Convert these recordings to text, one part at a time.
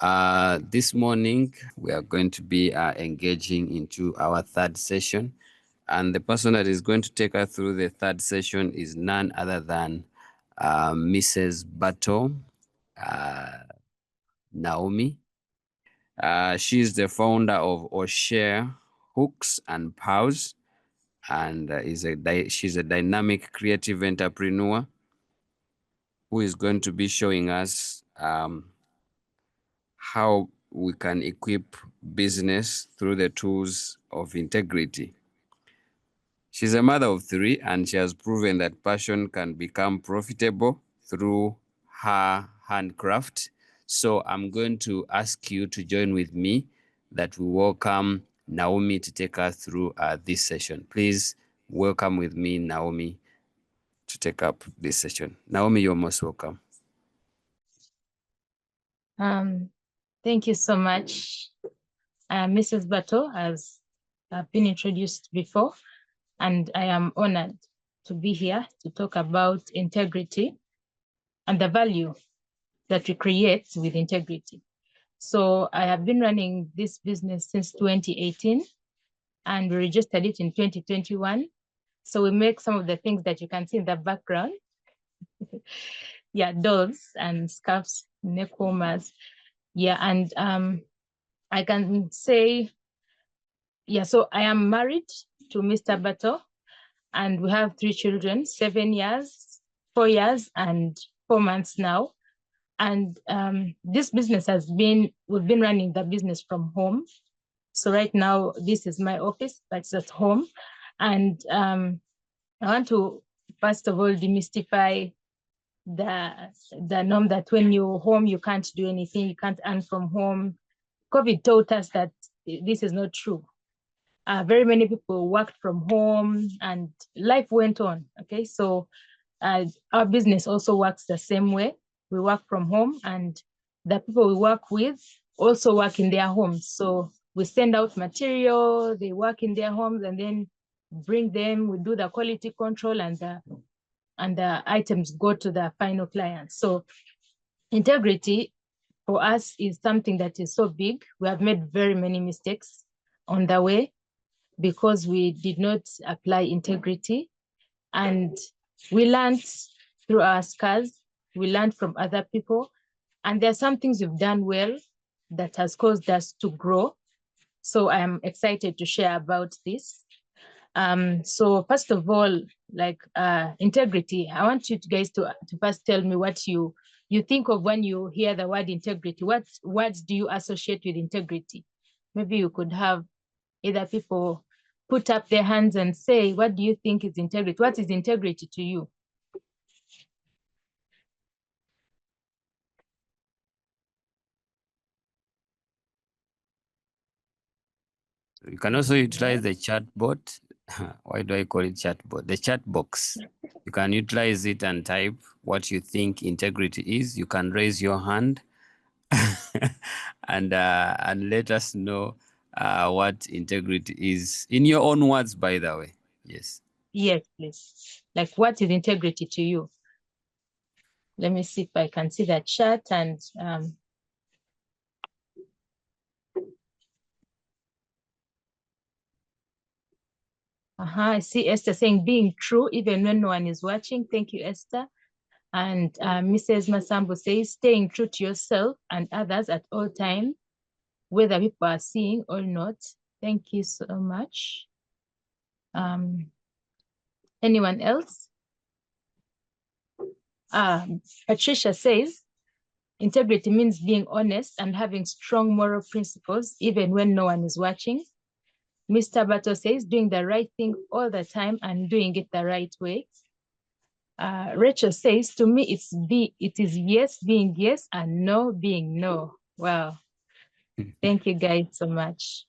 This morning, we are going to be engaging into our third session. And the person that is going to take us through the third session is none other than Mrs. Bato, Naomi. She's the founder of O'Share Hooks and Pows, and she's a dynamic creative entrepreneur who is going to be showing us how we can equip business through the tools of integrity. She's a mother of 3, and she has proven that passion can become profitable through her handcraft. So I'm going to ask you to join with me that we welcome Naomi to take us through this session. Please welcome with me Naomi to take up this session. Naomi, you're most welcome. Thank you so much. Mrs. Bato has been introduced before, and I am honored to be here to talk about integrity and the value that we create with integrity. So I have been running this business since 2018, and we registered it in 2021. So we make some of the things that you can see in the background. Yeah, dolls and scarves, neck warmers. Yeah, and I can say, yeah, so I am married to Mr. Bato, and we have 3 children, 7 years, 4 years, and 4 months now. And this business we've been running the business from home. So right now, this is my office, but it's at home. And I want to, first of all, demystify the norm that when you're home, you can't do anything, you can't earn from home. COVID taught us that this is not true. Very many people worked from home and life went on, okay? So our business also works the same way. We work from home, and the people we work with also work in their homes. So we send out material, they work in their homes, and then bring them, we do the quality control, and the items go to the final client. So integrity for us is something that is so big. We have made very many mistakes on the way because we did not apply integrity, and we learned through our scars, we learned from other people, and there are some things we've done well that has caused us to grow. So I'm excited to share about this. So first of all, like integrity, I want you guys to first tell me what you think of when you hear the word integrity. What words do you associate with integrity? Maybe you could have either people put up their hands and say, what do you think is integrity? What is integrity to you? You can also utilize the chat bot. Why do I call it chat bot? The chat box. You can utilize it and type what you think integrity is. You can raise your hand and let us know what integrity is in your own words, by the way. Yes. Yes, please. Like, what is integrity to you? Let me see if I can see that chat. And I see Esther saying being true even when no one is watching. Thank you, Esther. And Mrs. Masambo says staying true to yourself and others at all times, whether people are seeing or not. Thank you so much. Anyone else? Patricia says integrity means being honest and having strong moral principles even when no one is watching. Mr. Bato says doing the right thing all the time and doing it the right way. Rachel says, to me, it is yes being yes and no being no. Wow. Thank you guys so much.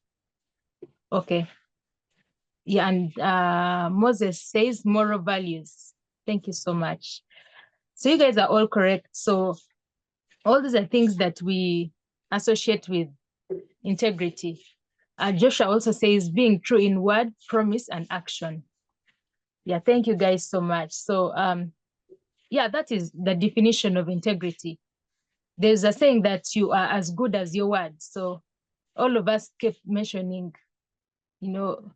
Okay. Yeah, and Moses says moral values. Thank you so much. So you guys are all correct. So all these are things that we associate with integrity. Joshua also says being true in word, promise, and action. Yeah, thank you guys so much. So yeah, that is the definition of integrity. there's a saying that you are as good as your word. So all of us kept mentioning, you know,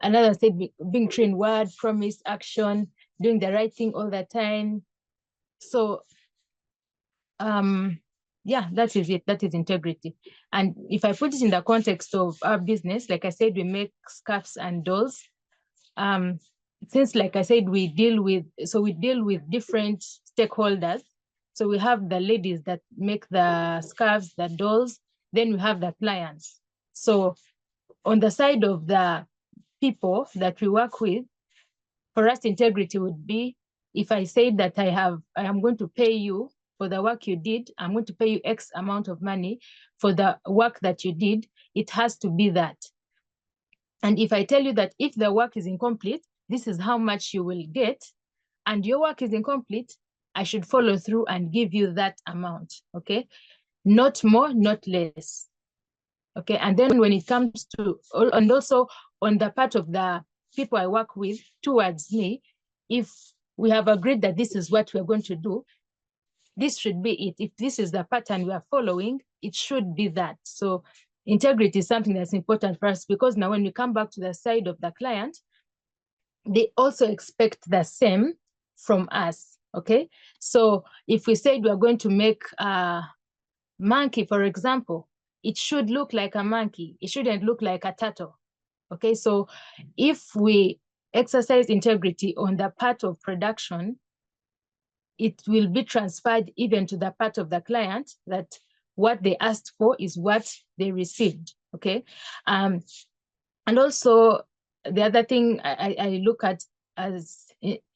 another said being trained word, promise, action, doing the right thing all the time. So yeah, that is it. That is integrity. And if I put it in the context of our business, like I said, we make scarves and dolls. Since, like I said, we deal with different stakeholders. So we have the ladies that make the scarves, the dolls, then we have the clients. So on the side of the people that we work with, for us, integrity would be, if I say that I am going to pay you for the work you did, I'm going to pay you X amount of money for the work that you did, it has to be that. And if I tell you that if the work is incomplete, this is how much you will get, and your work is incomplete, I should follow through and give you that amount, okay? Not more, not less. Okay, and then when it comes to, and also on the part of the people I work with towards me, if we have agreed that this is what we're going to do, this should be it. If this is the pattern we are following, it should be that. So integrity is something that's important for us, because now when we come back to the side of the client, they also expect the same from us, okay? So if we said we're going to make a monkey, for example, it should look like a monkey. It shouldn't look like a turtle, okay? So if we exercise integrity on the part of production, it will be transferred even to the part of the client, that what they asked for is what they received, okay? And also, the other thing I look at as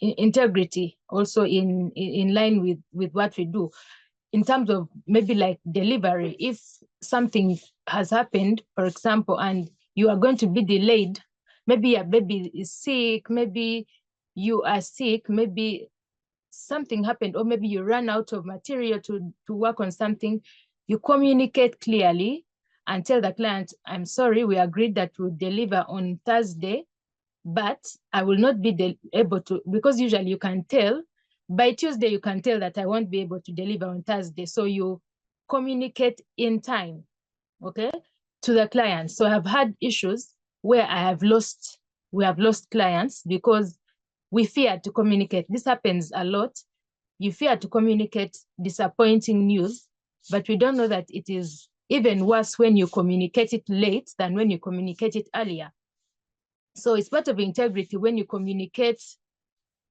integrity, also in line with what we do, in terms of maybe like delivery. If something has happened, for example, and you are going to be delayed, maybe your baby is sick, maybe you are sick, maybe something happened, or maybe you ran out of material to work on something, you communicate clearly and tell the client, I'm sorry, we agreed that we'll deliver on Thursday, but I will not be able to, because usually you can tell, by Tuesday you can tell that I won't be able to deliver on Thursday. So you communicate in time, okay, to the client. So I've had issues where we have lost clients because we fear to communicate. This happens a lot. You fear to communicate disappointing news, but we don't know that it is even worse when you communicate it late than when you communicate it earlier. So it's part of integrity when you communicate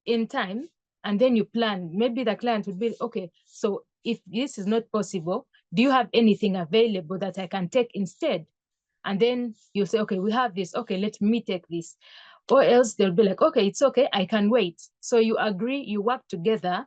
in time and then you plan. Maybe the client would be, okay, so if this is not possible, do you have anything available that I can take instead? And then you say, okay, we have this. Okay, let me take this. Or else they'll be like, okay, it's okay, I can wait. So you agree, you work together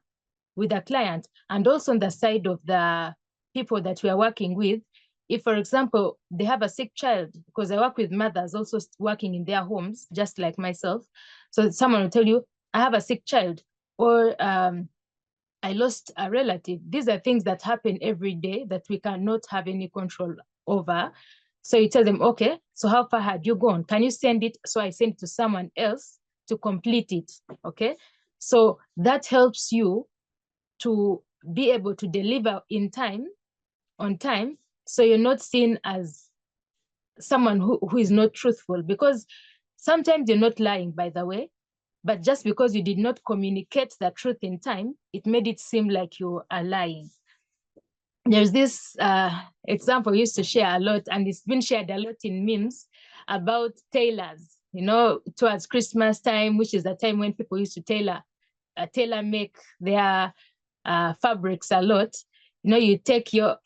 with the client. And also on the side of the people that we are working with, if, for example, they have a sick child, because I work with mothers also working in their homes, just like myself. So someone will tell you, I have a sick child, or I lost a relative. These are things that happen every day that we cannot have any control over. So you tell them, okay, so how far had you gone? Can you send it? So I send it to someone else to complete it, okay? So that helps you to be able to deliver in time, on time, so you're not seen as someone who is not truthful, because sometimes you're not lying, by the way, but just because you did not communicate the truth in time, it made it seem like you are lying. There's this example we used to share a lot, and it's been shared a lot in memes, about tailors, you know, towards Christmas time, which is the time when people used to tailor make their fabrics a lot. You know, you take your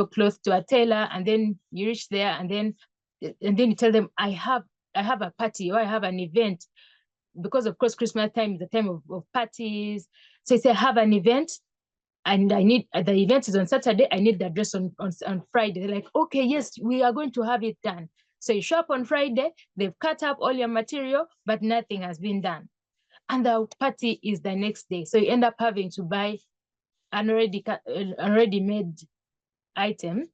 clothes to a tailor, and then you reach there, and then you tell them, I have a party, or I have an event, because of course Christmas time is the time of parties. So you say, I have an event, and I need, the event is on Saturday, I need the dress on Friday. They're like, okay, yes, we are going to have it done. So you show up on Friday, they've cut up all your material, but nothing has been done. And the party is the next day. So you end up having to buy an already made item.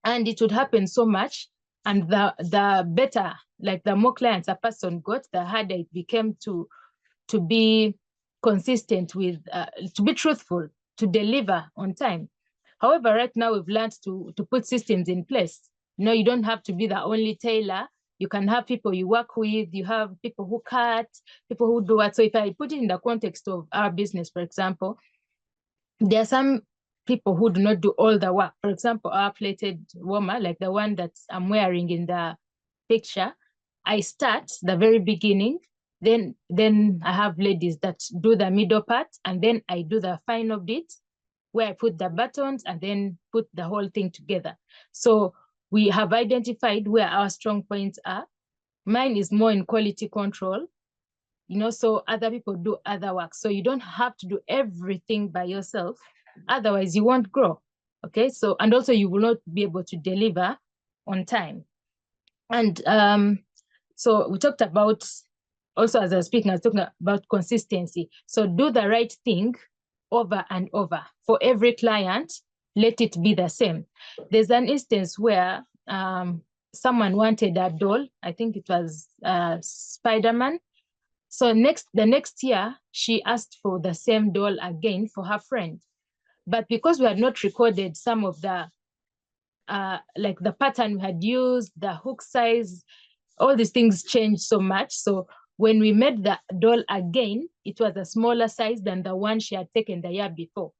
And it would happen so much. And the better, like the more clients a person got, the harder it became to be consistent with, to be truthful, to deliver on time. However, right now we've learned to put systems in place. You don't have to be the only tailor. You can have people you work with, you have people who cut, people who do what. So if I put it in the context of our business, for example, there are some people who do not do all the work. For example, our plated warmer, like the one that I'm wearing in the picture, I start the very beginning, then I have ladies that do the middle part, and then I do the final bit where I put the buttons and then put the whole thing together. So we have identified where our strong points are. Mine is more in quality control, so other people do other work. So you don't have to do everything by yourself. Otherwise, you won't grow. Okay. So, and also you will not be able to deliver on time. And so we talked about, also as I was speaking, I was talking about consistency. So do the right thing over and over. For every client, let it be the same. There's an instance where someone wanted a doll. I think it was Spider-Man. So the next year, she asked for the same doll again for her friend. But because we had not recorded some of the, like the pattern we had used, the hook size, all these things changed so much. So when we made the doll again, it was a smaller size than the one she had taken the year before.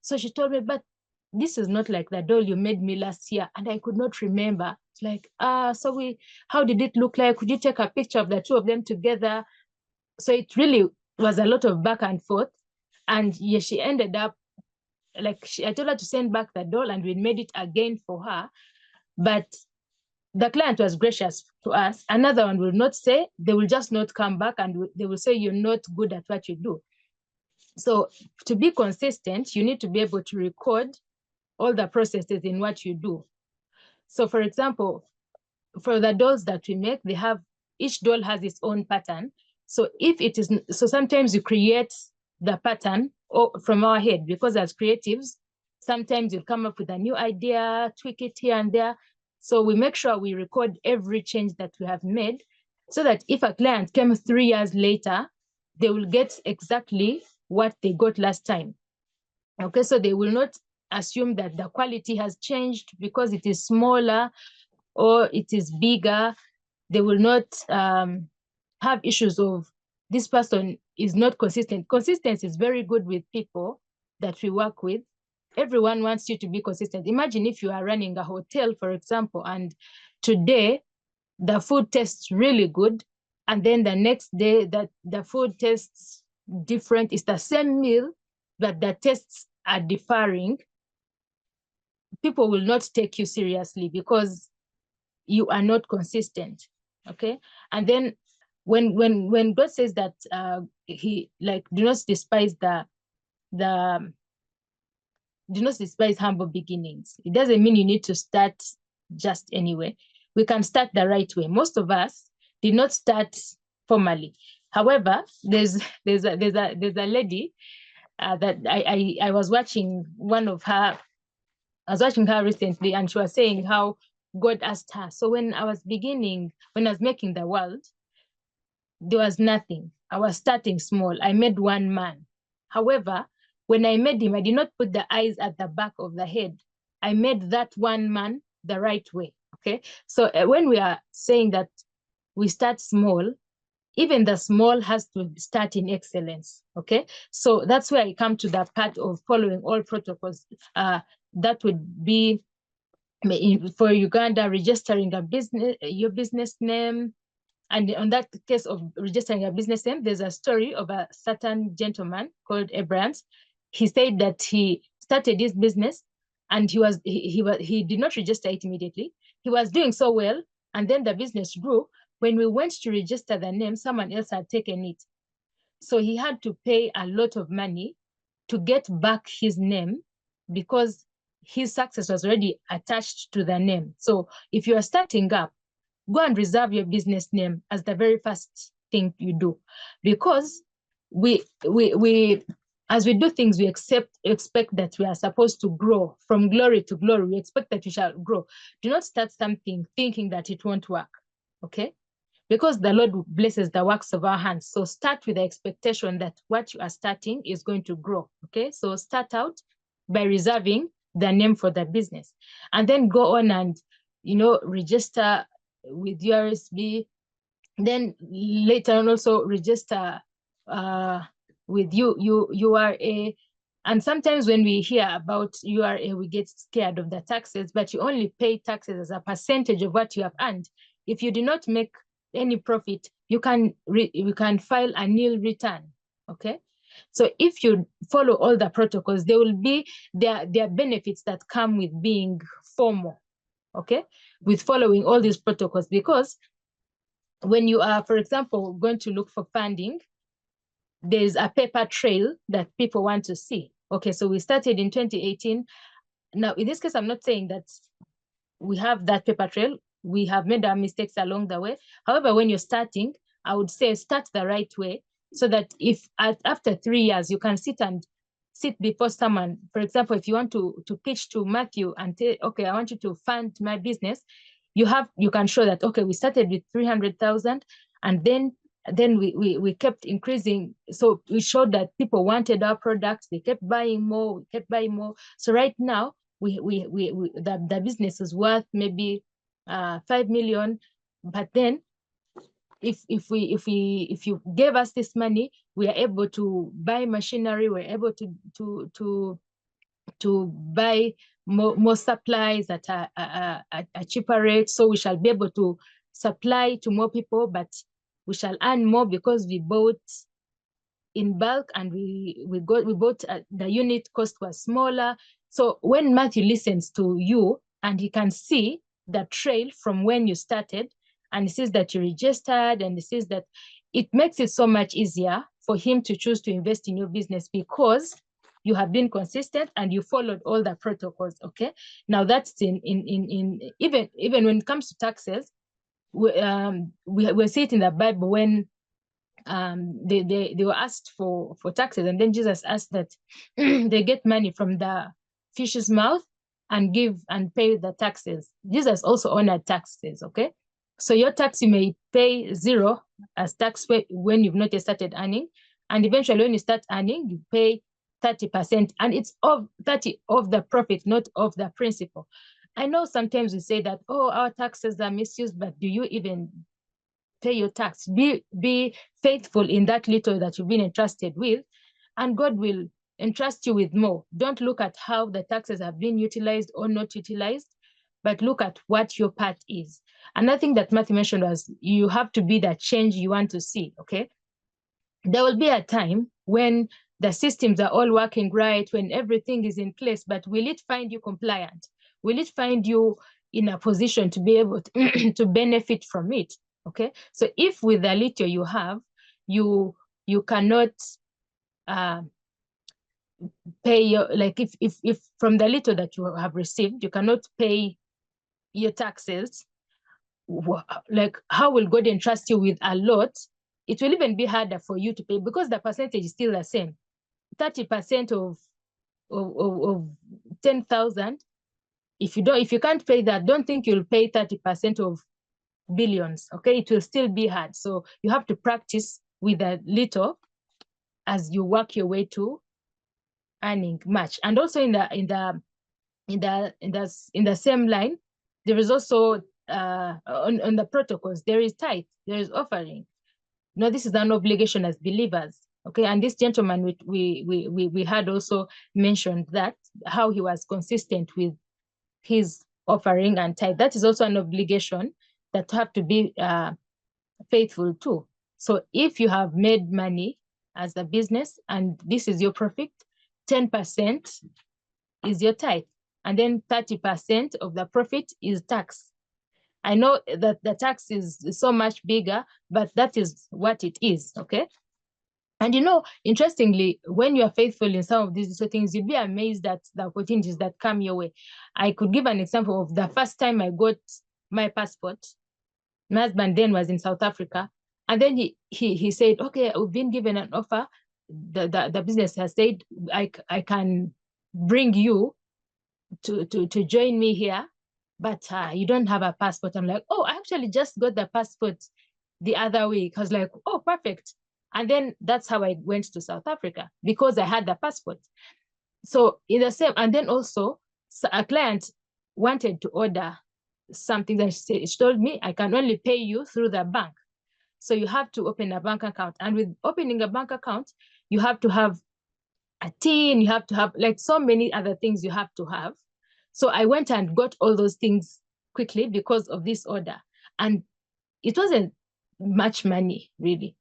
So she told me, but this is not like the doll you made me last year. And I could not remember. It's like, so how did it look like? Could you take a picture of the two of them together? So it really was a lot of back and forth. And yeah, she ended up, like, I told her to send back the doll and we made it again for her. But the client was gracious to us. Another one will not say, they will just not come back and they will say, you're not good at what you do. So to be consistent, you need to be able to record all the processes in what you do. So for example, for the dolls that we make, each doll has its own pattern. So so sometimes you create the pattern from our head, because as creatives, sometimes you come up with a new idea, tweak it here and there. So we make sure we record every change that we have made, so that if a client came 3 years later, they will get exactly what they got last time. Okay, so they will not assume that the quality has changed because it is smaller or it is bigger. They will not have issues of this person is not consistent. Consistency is very good with people that we work with. Everyone wants you to be consistent. Imagine if you are running a hotel, for example, and today the food tastes really good, and then the next day that the food tastes different. It's the same meal, but the tastes are differing. People will not take you seriously because you are not consistent. Okay. And then when God says that he, like, do not despise do not despise humble beginnings, it doesn't mean you need to start just anyway. We can start the right way. Most of us did not start formally. However, there's a lady that I was watching I was watching her recently, and she was saying how God asked her. So when I was making the world, there was nothing. I was starting small. I made one man. However, when I made him, I did not put the eyes at the back of the head. I made that one man the right way. Okay. So when we are saying that we start small, even the small has to start in excellence. Okay. So that's where I come to the part of following all protocols. That would be for Uganda, registering your business name. And on that case of registering a business name, there's a story of a certain gentleman called Abraham. He said that he started his business and he did not register it immediately. He was doing so well, and then the business grew. When we went to register the name, someone else had taken it. So he had to pay a lot of money to get back his name, because his success was already attached to the name. So if you are starting up, go and reserve your business name as the very first thing you do, because we as we do things, we expect that we are supposed to grow from glory to glory. We expect that we shall grow. Do not start something thinking that it won't work. Okay. because the Lord blesses the works of our hands. So start with the expectation that what you are starting is going to grow. Okay, so start out by reserving the name for the business, and then go on and register with URSB. Then later on also register with URA. And sometimes when we hear about URA, we get scared of the taxes, but you only pay taxes as a percentage of what you have earned. If you do not make any profit, you can file a nil return. Okay, so if you follow all the protocols, there will be there are benefits that come with being formal. Okay, with following all these protocols, because when you are, for example, going to look for funding, there's a paper trail that people want to see. Okay, so we started in 2018. Now, in this case, I'm not saying that we have that paper trail. We have made our mistakes along the way. However, when you're starting, I would say start the right way, so that if after 3 years, you can sit before someone. For example, if you want to pitch to Matthew and say, okay, I want you to fund my business, you can show that, okay, we started with 300,000, and then we kept increasing. So we showed that people wanted our products. They kept buying more. We kept buying more. So right now, the business is worth maybe 5 million. But then if you gave us this money, we are able to buy machinery. We're able to buy more supplies at a cheaper rate. So we shall be able to supply to more people, but we shall earn more because we bought in bulk, and we bought the unit cost was smaller. So when Matthew listens to you and he can see the trail from when you started, and he sees that you registered, and he sees that, it makes it so much easier for him to choose to invest in your business, because you have been consistent and you followed all the protocols. Okay, now that's in even when it comes to taxes, we see it in the Bible when they were asked for taxes, and then Jesus asked that they get money from the fish's mouth and give and pay the taxes. Jesus also honored taxes. Okay, so your tax, you may pay 0 as tax when you've not yet started earning, and eventually when you start earning, you pay 30%, and it's of 30 of the profit, not of the principal. I know sometimes we say that, oh, our taxes are misused, but do you even pay your tax? Be faithful in that little that you've been entrusted with, and God will entrust you with more. Don't look at how the taxes have been utilized or not utilized, but look at what your part is. Another thing that Matthew mentioned was, you have to be the change you want to see. Okay, there will be a time when the systems are all working right, when everything is in place, but will it find you compliant? Will it find you in a position to be able to benefit from it? Okay, so if with the little you have, you cannot pay your, like, if from the little that you have received, you cannot pay your taxes, like, how will God entrust you with a lot? It will even be harder for you to pay, because the percentage is still the same. 30% of 10,000. If you can't pay that, don't think you'll pay 30% of billions. Okay, it will still be hard. So you have to practice with a little as you work your way to earning much. And also in the same line, there is also on the protocols, there is tithe, there is offering. No, this is an obligation as believers. Okay, and this gentleman we had also mentioned that how he was consistent with his offering and tithe. That is also an obligation that have to be faithful to. So if you have made money as a business and this is your profit, 10% is your tithe, and then 30% of the profit is tax. I know that the tax is so much bigger, but that is what it is. Okay. And interestingly, when you are faithful in some of these things, you'll be amazed at the opportunities that come your way. I could give an example of the first time I got my passport. My husband then was in South Africa. And then he said, okay, we've been given an offer. The business has said, I can bring you to join me here, but you don't have a passport. I'm like, oh, I actually just got the passport the other week. I was like, oh, perfect. And then that's how I went to South Africa because I had the passport. So in the same, and then also a client wanted to order something that she told me, I can only pay you through the bank. So you have to open a bank account. And with opening a bank account, you have to have a TIN, you have to have like so many other things you have to have. So I went and got all those things quickly because of this order. And it wasn't much money really,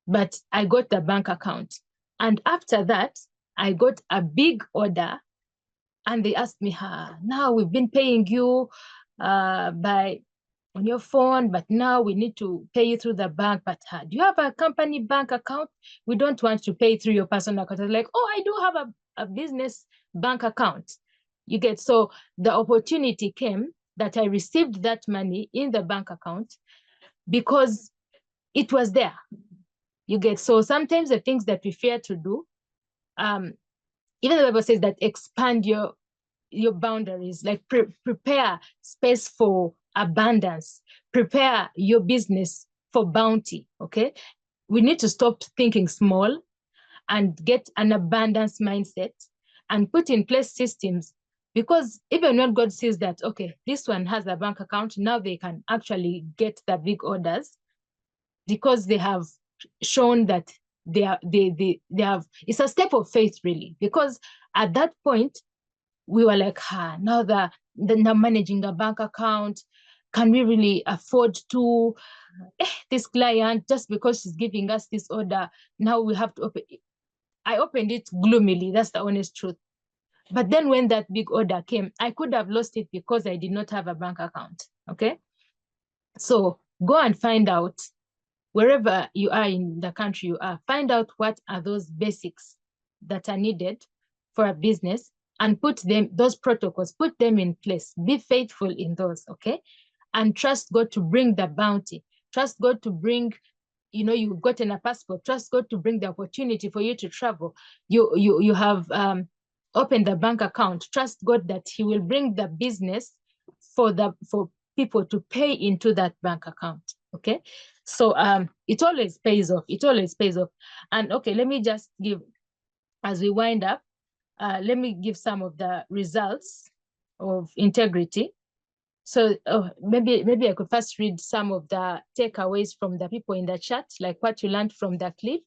but I got the bank account. And after that, I got a big order and they asked me, now we've been paying you by on your phone, but now we need to pay you through the bank. But do you have a company bank account? We don't want to pay through your personal account. I was like, oh, I do have a business bank account. You get, so the opportunity came that I received that money in the bank account because it was there. You get, so sometimes the things that we fear to do, even the Bible says that expand your boundaries, like prepare space for abundance, prepare your business for bounty. Okay, we need to stop thinking small and get an abundance mindset and put in place systems, because even when God sees that, okay, this one has a bank account, now they can actually get the big orders because they have shown that they have, it's a step of faith really, because at that point we were like, now now managing a bank account, can we really afford to this client just because she's giving us this order? Now we have to open. I opened it gloomily. That's the honest truth. But then when that big order came, I could have lost it because I did not have a bank account. Okay. So go and find out wherever you are in the country you are, find out what are those basics that are needed for a business and put them, those protocols, put them in place. Be faithful in those, okay? And trust God to bring the bounty. Trust God to bring, you've gotten a passport. Trust God to bring the opportunity for you to travel. You have opened the bank account. Trust God that He will bring the business for people to pay into that bank account. Okay, so it always pays off. It always pays off. And okay, let me just give, as we wind up, let me give some of the results of integrity. So maybe I could first read some of the takeaways from the people in the chat, like what you learned from the clip.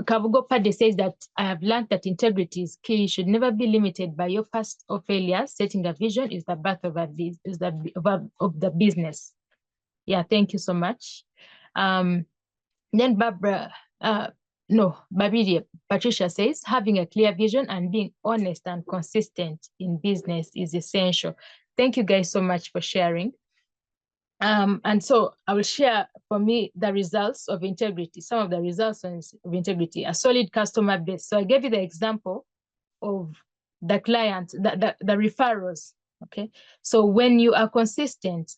Kavugo Pade says that I have learned that integrity is key. You should never be limited by your past or failures. Setting a vision is the birth of the business. Yeah, thank you so much. Then Patricia says, having a clear vision and being honest and consistent in business is essential. Thank you guys so much for sharing. And so I will share for me the results of integrity, some of the results of integrity, a solid customer base. So I gave you the example of the client, the referrals, okay? So when you are consistent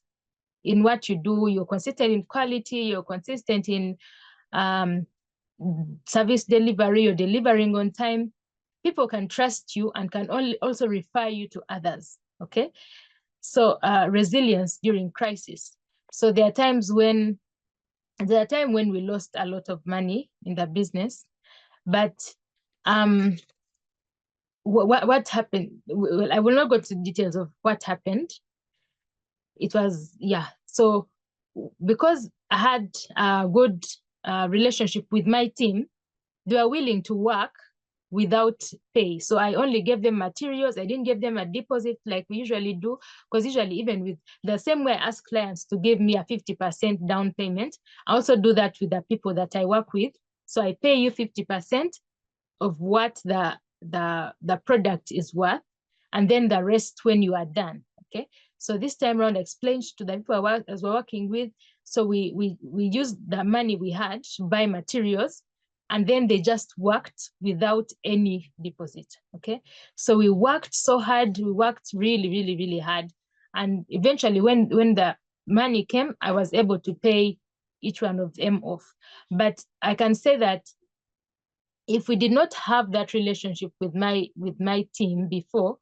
in what you do, you're consistent in quality, you're consistent in service delivery, you're delivering on time, people can trust you and can also refer you to others, okay? So resilience during crisis. So there are times when we lost a lot of money in the business, but what happened? Well, I will not go to details of what happened. It was, yeah. So because I had a good relationship with my team, they were willing to work without pay. So I only gave them materials. I didn't give them a deposit like we usually do, because usually even with the same way I ask clients to give me a 50% down payment, I also do that with the people that I work with. So I pay you 50% of what the product is worth, and then the rest when you are done, okay? So this time around, I explained to the people I was working with, so we used the money we had to buy materials, and then they just worked without any deposit, okay? So we worked so hard, we worked really, really, really hard. And eventually when the money came, I was able to pay each one of them off. But I can say that if we did not have that relationship with my team before,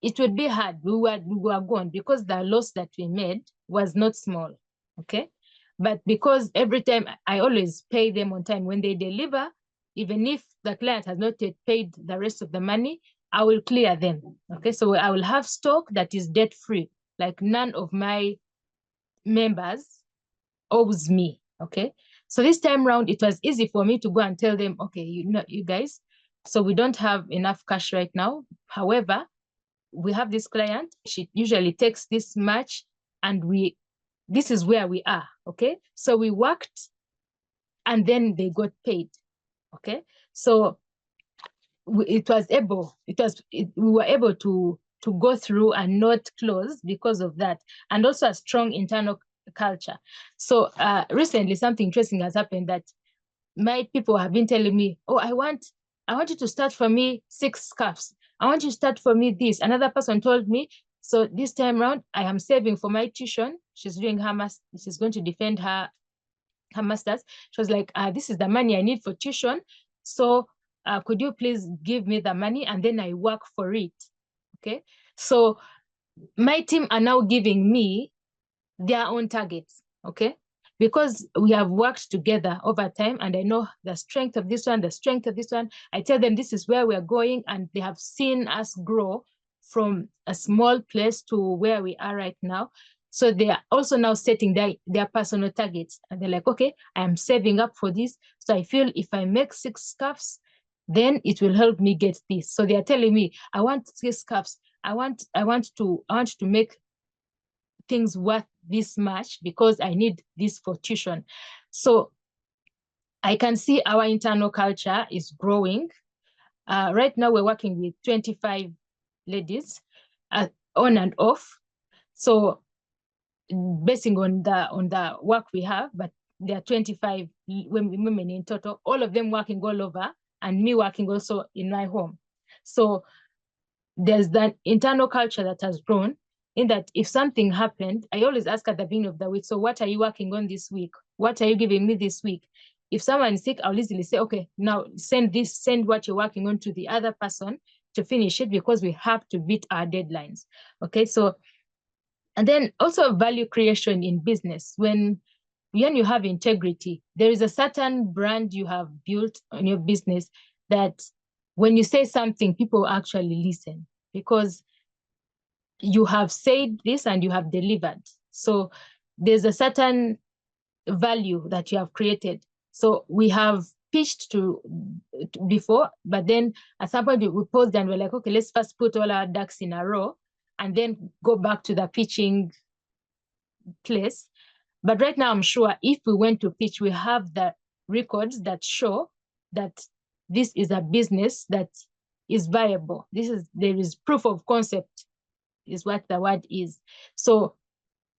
it would be hard. We were gone, because the loss that we made was not small. okay? But because every time I always pay them on time when they deliver, even if the client has not yet paid the rest of the money, I will clear them, okay? So I will have stock that is debt-free, like none of my members owes me, okay? So this time around, it was easy for me to go and tell them, okay, you know, you guys, so we don't have enough cash right now. However, we have this client, she usually takes this much, and this is where we are, okay? So we worked and then they got paid, okay? So we were able to go through and not close because of that, and also a strong internal culture. So recently something interesting has happened that my people have been telling me, oh, I want you to start for me 6 scarves. I want you to start for me this. Another person told me, so this time around, I am saving for my tuition. She's doing she's going to defend her master's. She was like, this is the money I need for tuition. So could you please give me the money and then I work for it, okay? So my team are now giving me their own targets, okay? Because we have worked together over time and I know the strength of this one, the strength of this one. I tell them this is where we're going, and they have seen us grow from a small place to where we are right now. So they are also now setting their personal targets. And they're like, okay, I am saving up for this. So I feel if I make 6 scarves, then it will help me get this. So they are telling me, I want 6 scarves. I want to make things worth this much because I need this for tuition. So I can see our internal culture is growing. Right now we're working with 25 ladies on and off. So basing on the work we have, but there are 25 women in total, all of them working all over, and me working also in my home. So there's that internal culture that has grown, in that if something happened, I always ask at the beginning of the week, so what are you working on this week? What are you giving me this week? If someone is sick, I'll easily say, okay, now send what you're working on to the other person to finish it, because we have to beat our deadlines. Okay, so, and then also value creation in business. When you have integrity, there is a certain brand you have built on your business that when you say something, people actually listen, because you have said this and you have delivered. So there's a certain value that you have created. So we have pitched to before, but then at some point we paused and we're like, okay, let's first put all our ducks in a row and then go back to the pitching place. But right now, I'm sure if we went to pitch, we have the records that show that this is a business that is viable. There is proof of concept, is what the word is. So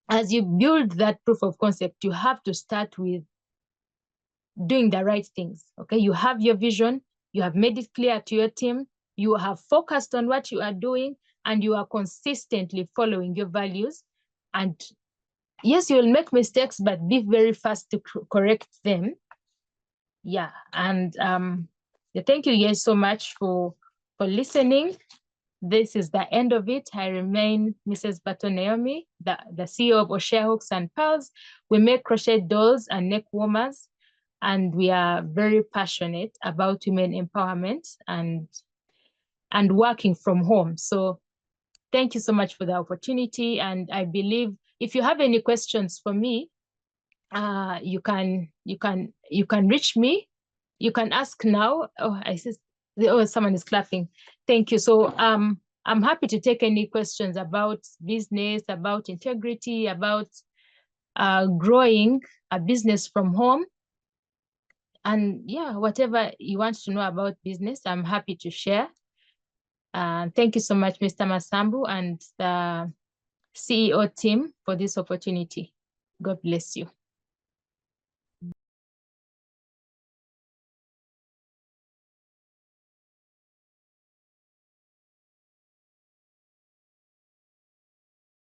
as you build that proof of concept, you have to start with doing the right things, okay? You have your vision, you have made it clear to your team, you have focused on what you are doing, and you are consistently following your values. And yes, you'll make mistakes, but be very fast to correct them. Yeah, and thank you guys so much for listening. This is the end of it. I remain Mrs. Bato Naomi, the CEO of O'Shea Hooks and Pearls. We make crochet dolls and neck warmers, and we are very passionate about women empowerment and working from home. So thank you so much for the opportunity. And I believe if you have any questions for me, you can reach me. You can ask now. Oh, I see. Oh, someone is clapping. Thank you. So I'm happy to take any questions about business, about integrity, about growing a business from home. And yeah, whatever you want to know about business, I'm happy to share. Thank you so much, Mr. Masambu and the CEO team, for this opportunity. God bless you.